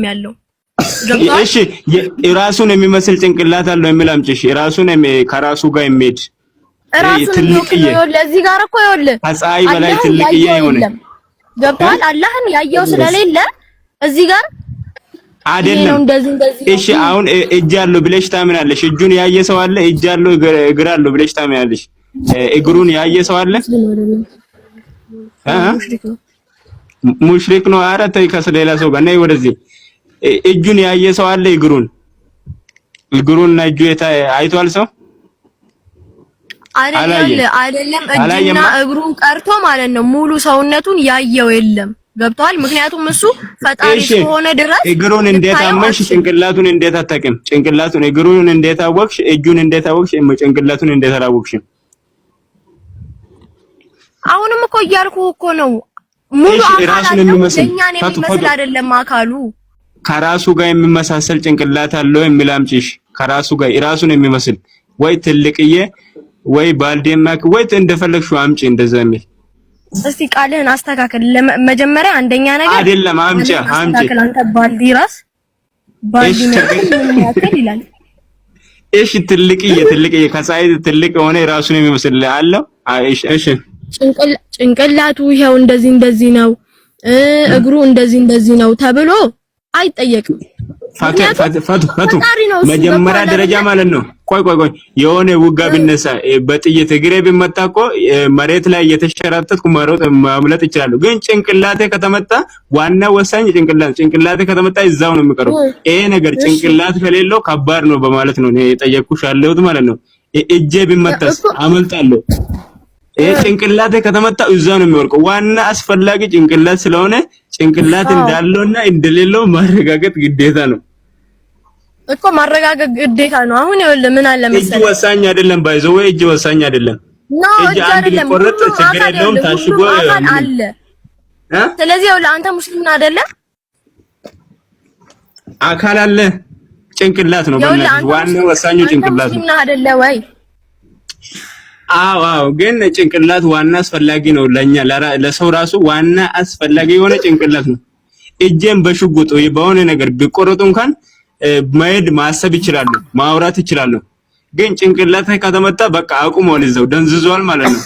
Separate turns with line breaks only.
ያለው
እሺ ራሱን የሚመስል ጭንቅላት አለው የሚል አምጪሽ ራሱን ከራሱ ጋር የሚሄድ ትልቅዬ
ለዚህ ጋር እኮ ይኸውልህ
ከፀሐይ በላይ ትልቅዬ የሆነ
ገብቷል። አላህን ያየው ስለሌለ እዚህ ጋር
አይደለም። እሺ አሁን እጅ አለው ብለሽ ታምናለሽ? እጁን ያየ ሰው አለ? እጅ አለው እግር አለው ብለሽ ታምናለሽ? እግሩን ያየ ሰው አለ? ሙሽሪክ ነው። ኧረ ተይ ከሌላ ሰው ጋር ነይ ወደዚህ። እጁን ያየ ሰው አለ? እግሩንና እጁ አይቷል ሰው?
አይደለም እጁና እግሩን ቀርቶ ማለት ነው ሙሉ ሰውነቱን ያየው የለም። ገብቷል። ምክንያቱም እሱ ፈጣሪ ስለሆነ ድረስ
እግሩን እንዴት አመንሽ? ጭንቅላቱን እንዴት አታውቂም? ጭንቅላቱን እግሩን እንዴት አወቅሽ? እጁን እንዴት አወቅሽ? ጭንቅላቱን እንዴት አላወቅሽ?
አሁንም እኮ እያልኩ እኮ ነው ሙሉ አካል ለኛን የሚመስል አይደለም አካሉ
ከራሱ ጋር የሚመሳሰል ጭንቅላት አለው የሚል አምጪሽ። ከራሱ ጋር ራሱን የሚመስል ወይ ትልቅዬ ወይ ባልዴማክ ወይ እንደፈለግሽው አምጪ እንደዛ የሚል
እስቲ ቃልህን አስተካክል። መጀመሪያ አንደኛ ነገር
አይደለም አምጪ
አንተ ባልዲ ምን ያክል ይላል?
እሺ ትልቅዬ ከፀሐይ ትልቅ ሆነ ራሱን የሚመስል አለው። እሺ
ጭንቅላቱ ይሄው እንደዚህ ነው፣ እግሩ እንደዚህ ነው ተብሎ አይጠየቅም።
ፈቱ መጀመሪያ ደረጃ ማለት ነው። ቆይ የሆነ ውጋ ቢነሳ በጥይት እግሬ ቢመታ እኮ መሬት ላይ እየተሸራተትኩ ማምለጥ ይችላል። ግን ጭንቅላቴ ከተመታ ዋና ወሳኝ ጭንቅላቴ ከተመታ እዛው ነው የሚቀረው። ይሄ ነገር ጭንቅላት ከሌለው ከባድ ነው በማለት ነው የጠየቅኩሽ ያለሁት ማለት ነው። እጄ ቢመታስ አመልጣለሁ። ይሄ ጭንቅላቴ ከተመታ እዛው ነው የሚወርቀው። ዋና አስፈላጊ ጭንቅላት ስለሆነ ጭንቅላት እንዳለውና እንደሌለው ማረጋገጥ ግዴታ ነው
እኮ ማረጋገጥ ግዴታ ነው። አሁን ይኸውልህ ምን አለ መሰለህ
እጅ ወሳኝ አይደለም ባይዘው ወይ እጅ ወሳኝ አይደለም። እጅ አንድ ሊቆረጥ ችግር የለውም ታሽጎ
አለ። ስለዚህ ይኸውልህ አንተ ሙስሊም አይደለም
አካል አለ ጭንቅላት ነው በእናትህ ዋናው ወሳኙ ጭንቅላት ነው
አይደለ ወይ?
አዎ ግን ጭንቅላት ዋና አስፈላጊ ነው ለኛ ለሰው ራሱ ዋና አስፈላጊ የሆነ ጭንቅላት ነው። እጄን በሽጉጥ ወይ በሆነ ነገር ቢቆረጡ እንኳን መሄድ ማሰብ ይችላሉ፣ ማውራት ይችላሉ። ግን ጭንቅላት ከተመታ በቃ አቁሟል፣ እዛው ደንዝዟል ማለት ነው።